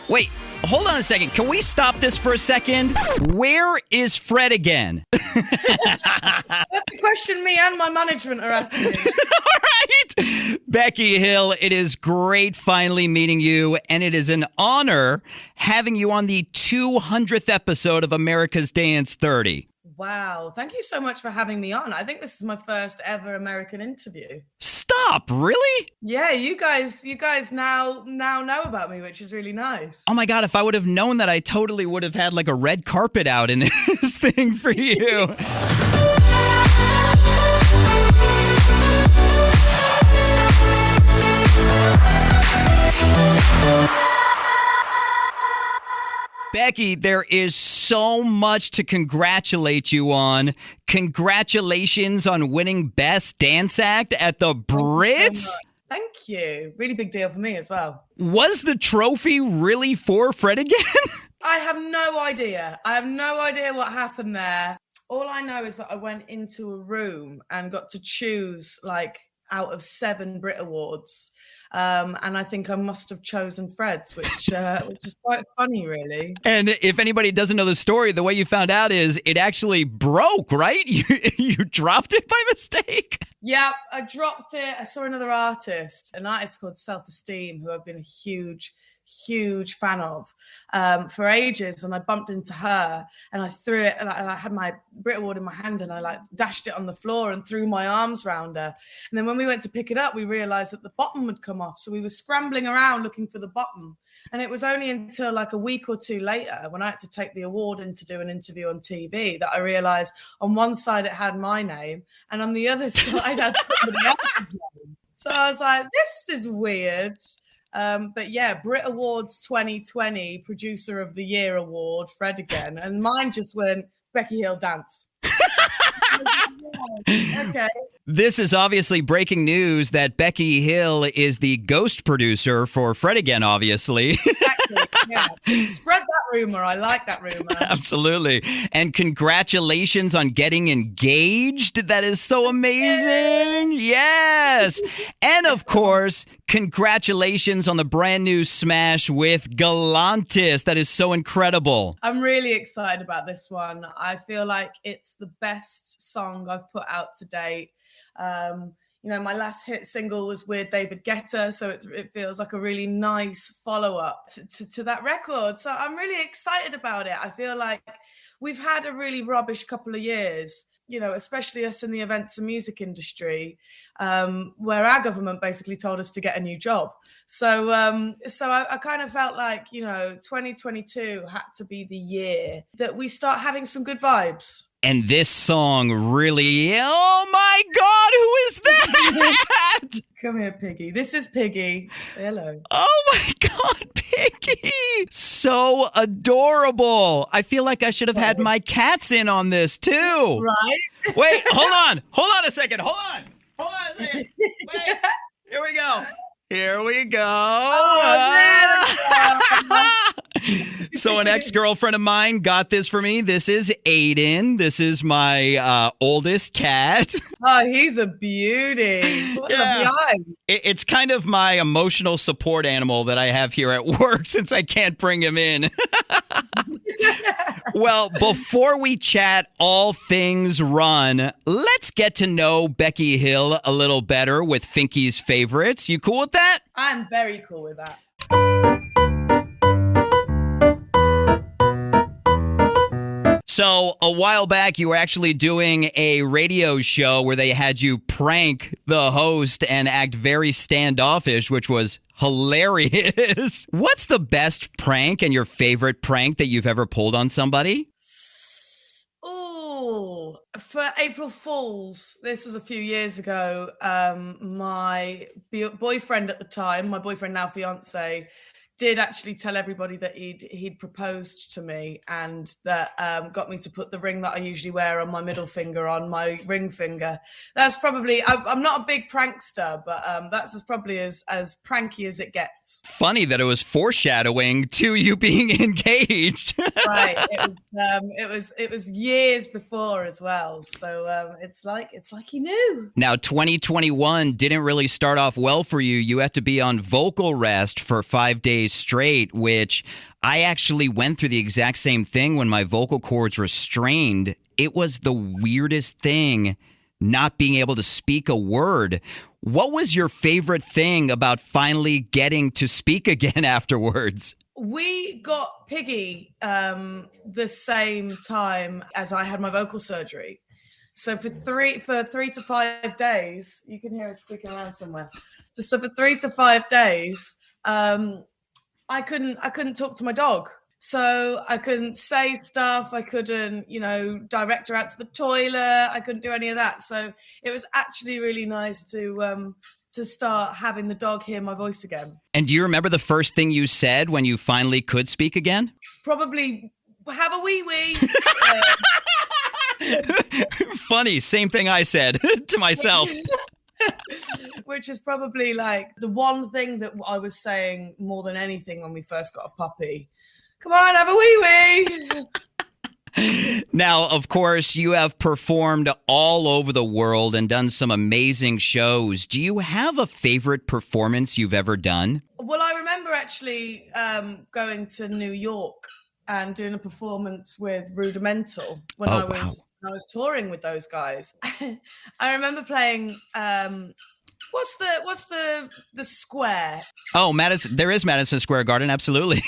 Wait, hold on a second. Can we stop this for a second? Where is Fred again? That's the question me and my management are asking. All right. Becky Hill, it is great finally meeting you, and it is an honor having you on the 200th episode of America's Dance 30. Wow. Thank you so much for having me on. I think this is my first ever American interview. Stop, really? Yeah, you guys now know about me, which is really nice. Oh my God, if I would have known that, I totally would have had like a red carpet out in this thing for you. Becky, there is so much to congratulate you on. Congratulations on winning Best Dance Act at the Brits. Thank you. Really big deal for me as well. Was the trophy really for Fred again? I have no idea. I have no idea what happened there. All I know is that I went into a room and got to choose like out of 7 Brit Awards. And I think I must have chosen Fred's, which is quite funny, really. And if anybody doesn't know the story, the way you found out is it actually broke, right? You dropped it by mistake. Yeah, I dropped it. I saw another artist, an artist called Self-Esteem, who I've been a huge fan of for ages, and I bumped into her and I threw it. I had my Brit Award in my hand and I like dashed it on the floor and threw my arms around her. And then when we went to pick it up, we realized that the bottom had come off, so we were scrambling around looking for the bottom. And it was only until like a week or two later, when I had to take the award in to do an interview on TV, that I realized on one side it had my name and on the other side had somebody else's name. So I was like, this is weird. But yeah, Brit Awards 2020 Producer of the Year Award, Fred again. And mine just went, Becky Hill dance. Okay. This is obviously breaking news that Becky Hill is the ghost producer for Fred again, obviously. Exactly, yeah. Spread that rumor. I like that rumor. Absolutely. And congratulations on getting engaged. That is so amazing. Yes. And of course, congratulations on the brand new smash with Galantis. That is so incredible. I'm really excited about this one. I feel like it's the best song I've put out to date. My last hit single was with David Guetta, so it feels like a really nice follow-up to that record. So I'm really excited about it. I feel like we've had a really rubbish couple of years, especially us in the events and music industry, where our government basically told us to get a new job. So I kind of felt like, 2022 had to be the year that we start having some good vibes. And this song really, oh my God, who is that? Come here, Piggy. This is Piggy. Say hello. Oh my God, Piggy. So adorable. I feel like I should have had my cats in on this too. Right? Wait, hold on a second. Hold on a second. Wait, here we go. So an ex-girlfriend of mine got this for me. This is Aiden. This is my oldest cat. Oh, he's a beauty. What a behind. It's kind of my emotional support animal that I have here at work since I can't bring him in. Well, before we chat all things run, let's get to know Becky Hill a little better with Finky's favorites. You cool with that? I'm very cool with that. So a while back, you were actually doing a radio show where they had you prank the host and act very standoffish, which was hilarious. What's the best prank and your favorite prank that you've ever pulled on somebody? Oh, for April Fools, this was a few years ago. My boyfriend at the time, my boyfriend now fiance, did actually tell everybody that he'd proposed to me, and that got me to put the ring that I usually wear on my middle finger on my ring finger. That's probably, I'm not a big prankster, but that's probably as pranky as it gets. Funny that it was foreshadowing to you being engaged. Right. It was years before as well. So it's like he knew. Now, 2021 didn't really start off well for you. You had to be on vocal rest for 5 days days straight, which I actually went through the exact same thing when my vocal cords were strained. It was the weirdest thing not being able to speak a word. What was your favorite thing about finally getting to speak again afterwards? We got Piggy the same time as I had my vocal surgery. So for 3 to 5 days, you can hear us squeaking around somewhere. So for 3 to 5 days, I couldn't talk to my dog. So I couldn't say stuff. I couldn't, direct her out to the toilet. I couldn't do any of that. So it was actually really nice to start having the dog hear my voice again. And do you remember the first thing you said when you finally could speak again? Probably have a wee wee. Funny, same thing I said to myself. Which is probably like the one thing that I was saying more than anything when we first got a puppy. Come on, have a wee wee. Now, of course, you have performed all over the world and done some amazing shows. Do you have a favorite performance you've ever done? Well, I remember actually going to New York and doing a performance with Rudimental when I was touring with those guys. I remember playing what's the square? Oh, Madison, there is Madison Square Garden, absolutely.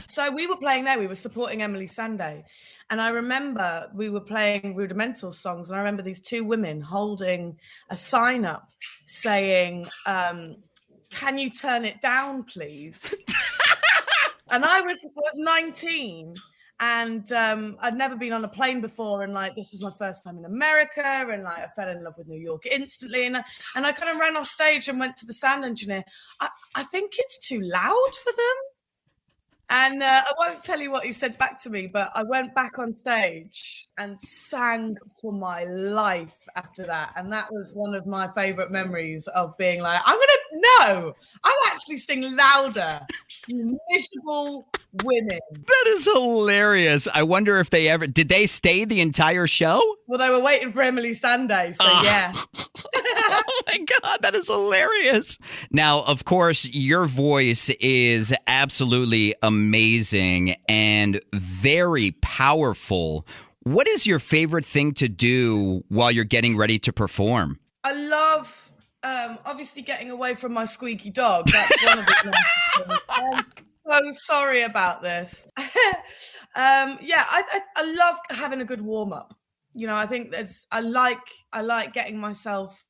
So we were playing there. We were supporting Emily Sandé. And I remember we were playing Rudimental songs. And I remember these two women holding a sign up saying, can you turn it down, please? And I was 19 and I'd never been on a plane before. And like, this was my first time in America. And like, I fell in love with New York instantly. And I kind of ran off stage and went to the sound engineer. I think it's too loud for them. And I won't tell you what he said back to me, but I went back on stage and sang for my life after that. And that was one of my favorite memories of being like, I'll actually sing louder. You miserable women. That is hilarious. I wonder if did they stay the entire show? Well, they were waiting for Emily Sandé, so yeah. Oh my God, that is hilarious. Now, of course, your voice is absolutely amazing and very powerful. What is your favorite thing to do while you're getting ready to perform? I love obviously getting away from my squeaky dog. That's one of the things. I'm so sorry about this. I love having a good warm up. I think I like getting myself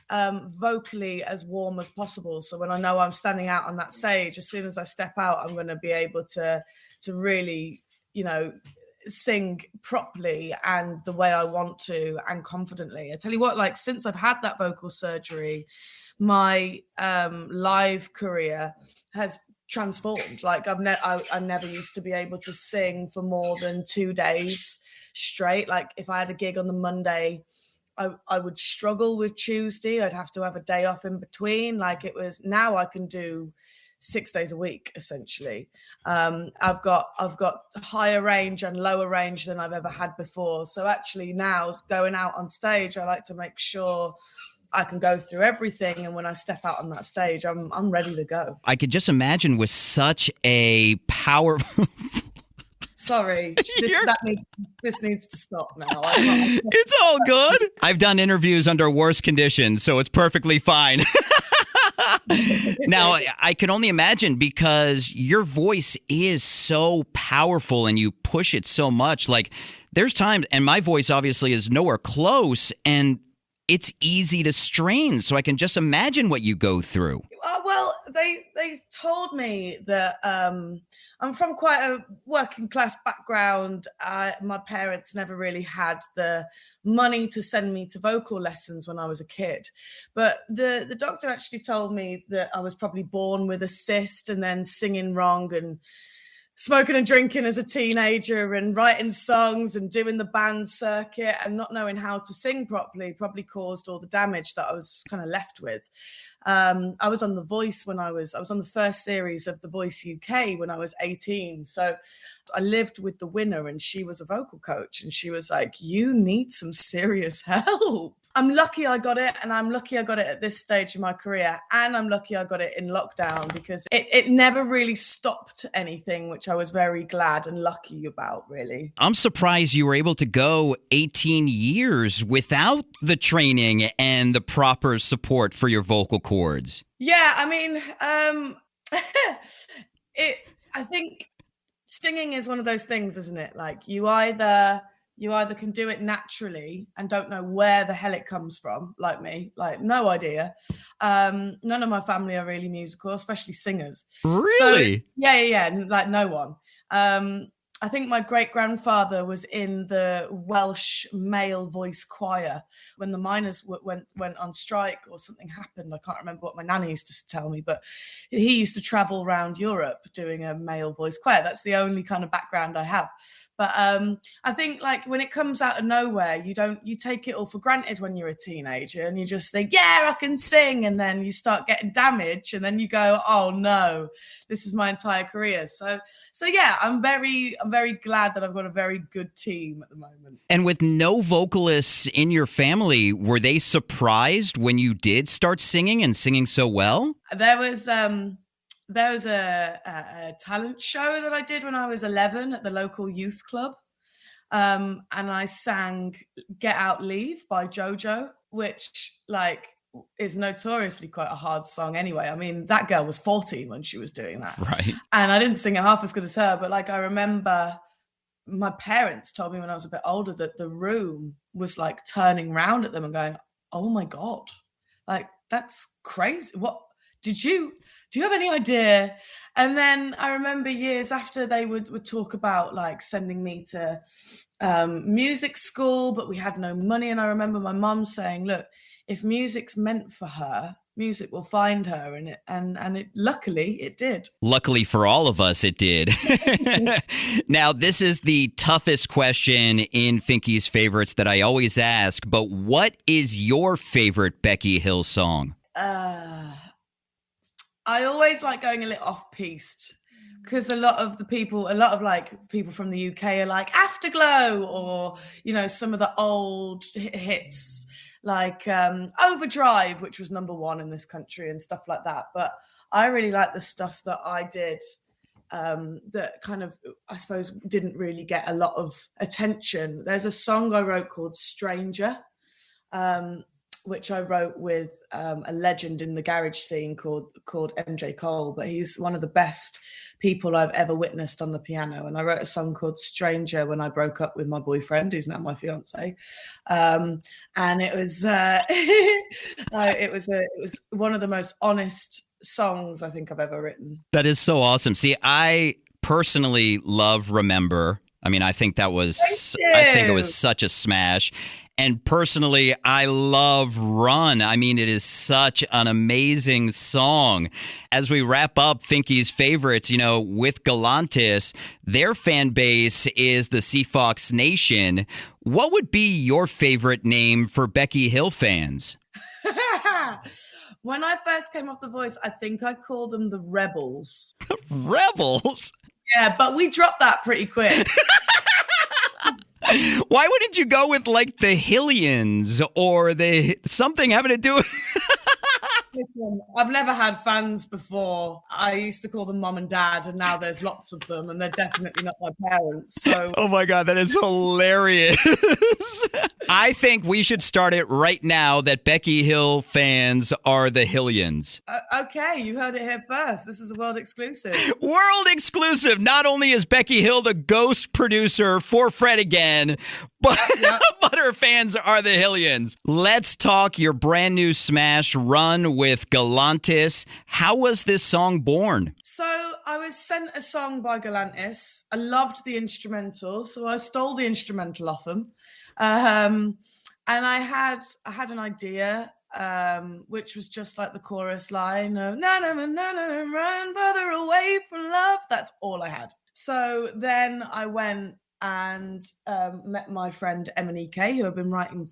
vocally as warm as possible. So when I know I'm standing out on that stage, as soon as I step out, I'm going to be able to really, sing properly and the way I want to and confidently. I tell you what, like since I've had that vocal surgery, my live career has transformed. Like I never used to be able to sing for more than 2 days straight. Like if I had a gig on the Monday, I would struggle with Tuesday. I'd have to have a day off in between. Like it was, now I can do 6 days a week, essentially. I've got higher range and lower range than I've ever had before. So actually now going out on stage, I like to make sure I can go through everything. And when I step out on that stage, I'm ready to go. I could just imagine with such a powerful... Sorry, this needs to stop now. It's all good. I've done interviews under worse conditions, so it's perfectly fine. Now, I can only imagine because your voice is so powerful and you push it so much. Like there's times, and my voice obviously is nowhere close, and it's easy to strain. So I can just imagine what you go through. Well, they told me that I'm from quite a working class background. My parents never really had the money to send me to vocal lessons when I was a kid. But the doctor actually told me that I was probably born with a cyst and then singing wrong and smoking and drinking as a teenager and writing songs and doing the band circuit and not knowing how to sing properly probably caused all the damage that I was kind of left with. I was on The Voice when I was on the first series of The Voice UK when I was 18. So I lived with the winner and she was a vocal coach and she was like, you need some serious help. I'm lucky I got it, and I'm lucky I got it at this stage in my career, and I'm lucky I got it in lockdown because it never really stopped anything, which I was very glad and lucky about, really. I'm surprised you were able to go 18 years without the training and the proper support for your vocal cords. Yeah, I mean, I think singing is one of those things, isn't it? Like you either can do it naturally and don't know where the hell it comes from, like me, like no idea. None of my family are really musical, especially singers. Really? So, yeah, like no one. I think my great-grandfather was in the Welsh male voice choir when the miners went on strike or something happened. I can't remember what my nanny used to tell me, but he used to travel around Europe doing a male voice choir. That's the only kind of background I have. But I think like when it comes out of nowhere, you take it all for granted when you're a teenager and you just think, yeah, I can sing. And then you start getting damage and then you go, oh no, this is my entire career. So yeah, I'm very glad that I've got a very good team at the moment. And with no vocalists in your family, were they surprised when you did start singing and singing so well? There was a talent show that I did when I was 11 at the local youth club. And I sang Get Out Leave by JoJo, which like is notoriously quite a hard song anyway. I mean, that girl was 14 when she was doing that. Right. And I didn't sing it half as good as her, but like I remember my parents told me when I was a bit older that the room was like turning round at them and going, oh my God, like that's crazy. What do you have any idea? And then I remember years after they would talk about like sending me to music school, but we had no money. And I remember my mum saying, look, if music's meant for her, music will find her. And it luckily it did. Luckily for all of us, it did. Now, this is the toughest question in Finky's favorites that I always ask, but what is your favorite Becky Hill song? I always like going a little off-piste because a lot of people from the UK are like Afterglow or, you know, some of the old hits like Overdrive, which was number one in this country and stuff like that. But I really like the stuff that I did that kind of, I suppose, didn't really get a lot of attention. There's a song I wrote called Stranger, which I wrote with a legend in the garage scene called MJ Cole, but he's one of the best people I've ever witnessed on the piano. And I wrote a song called Stranger when I broke up with my boyfriend, who's now my fiance. And it was it was one of the most honest songs I think I've ever written. That is so awesome. See, I personally love Remember. I mean, I think it was such a smash. And personally, I love Run. I mean, it is such an amazing song. As we wrap up Finky's favorites, you know, with Galantis, their fan base is the Seafox Nation. What would be your favorite name for Becky Hill fans? When I first came off The Voice, I think I called them the Rebels. Rebels? Yeah, but we dropped that pretty quick. Why wouldn't you go with like the Hillians or something having to do with... Listen, I've never had fans before. I used to call them mom and dad, and now there's lots of them, and they're definitely not my parents. So, oh my God, that is hilarious. I think we should start it right now that Becky Hill fans are the Hillians. Okay, you heard it here first. This is a world exclusive. World exclusive. Not only is Becky Hill the ghost producer for Fred again, but, but her fans are the Hillians. Let's talk your brand new smash Run with Galantis. How was this song born? So I was sent a song by Galantis. I loved the instrumental, so I stole the instrumental off them. And I had an idea, which was just like the chorus line of na na na na na run further away from love. That's all I had. So then I went and met my friend Emanike, who I've been writing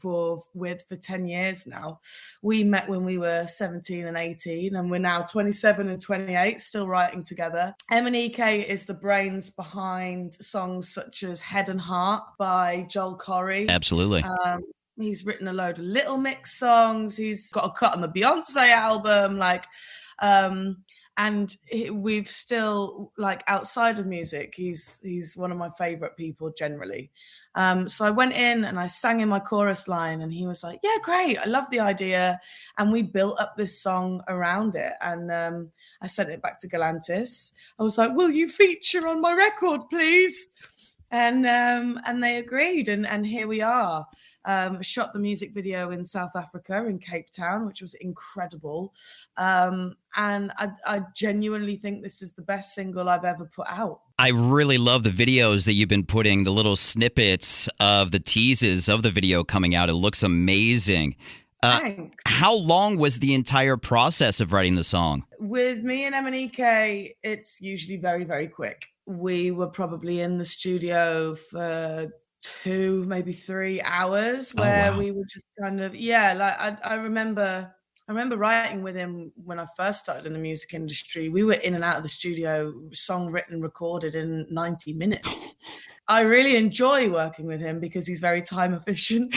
with for 10 years now. We met when we were 17 and 18, and we're now 27 and 28, still writing together. Emanike is the brains behind songs such as Head and Heart by Joel Corry. Absolutely. He's written a load of Little Mix songs. He's got a cut on the Beyonce album, and we've still, like, outside of music, he's one of my favorite people generally. So I went in and I sang in my chorus line, and he was like, yeah, great, I love the idea. And we built up this song around it. And I sent it back to Galantis. I was like, will you feature on my record, please? And they agreed, and here we are. Shot the music video in South Africa, in Cape Town, which was incredible. And I genuinely think this is the best single I've ever put out. I really love the videos that you've been putting, the little snippets of the teases of the video coming out. It looks amazing. Thanks. How long was the entire process of writing the song? With me and MNEK, it's usually very, very quick. We were probably in the studio for 2, maybe 3 hours, where we were just kind of, I remember writing with him when I first started in the music industry. We were in and out of the studio, song written, recorded in 90 minutes. I really enjoy working with him because he's very time efficient.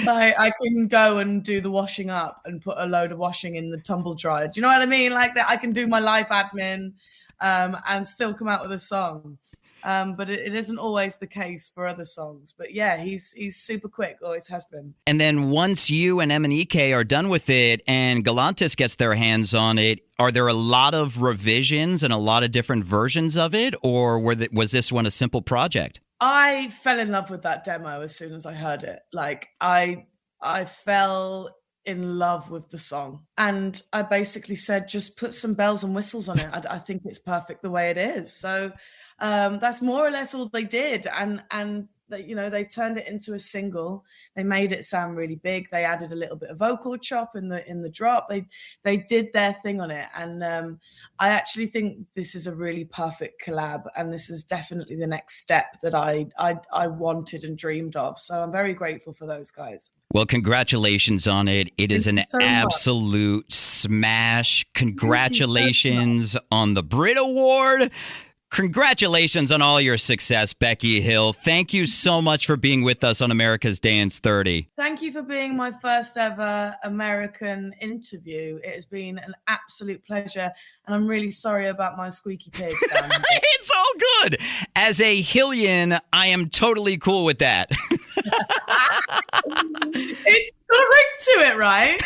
I can go and do the washing up and put a load of washing in the tumble dryer. Do you know what I mean? Like that, I can do my life admin and still come out with a song. But it isn't always the case for other songs. But yeah, he's super quick, always has been. And then once you and MNEK are done with it and Galantis gets their hands on it, are there a lot of revisions and a lot of different versions of it? Or was this one a simple project? I fell in love with that demo as soon as I heard it. Like I fell in love with the song, and I basically said, just put some bells and whistles on it. I think it's perfect the way it is. So that's more or less all they did, and they turned it into a single. They made it sound really big. They added a little bit of vocal chop in the drop. They did their thing on it, and I actually think this is a really perfect collab, and this is definitely the next step that I wanted and dreamed of. So I'm very grateful for those guys. Well, congratulations on it. It is an absolute smash. Congratulations on the Brit Award. Congratulations on all your success, Becky Hill. Thank you so much for being with us on America's Dance 30. Thank you for being my first ever American interview. It has been an absolute pleasure, and I'm really sorry about my squeaky pig down here. It's all good. As a Hillian, I am totally cool with that. It's got a ring to it, right?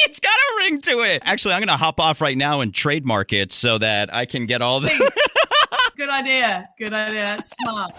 It's got a ring to it. Actually, I'm going to hop off right now and trademark it so that I can get all the... Good idea. Good idea. That's smart.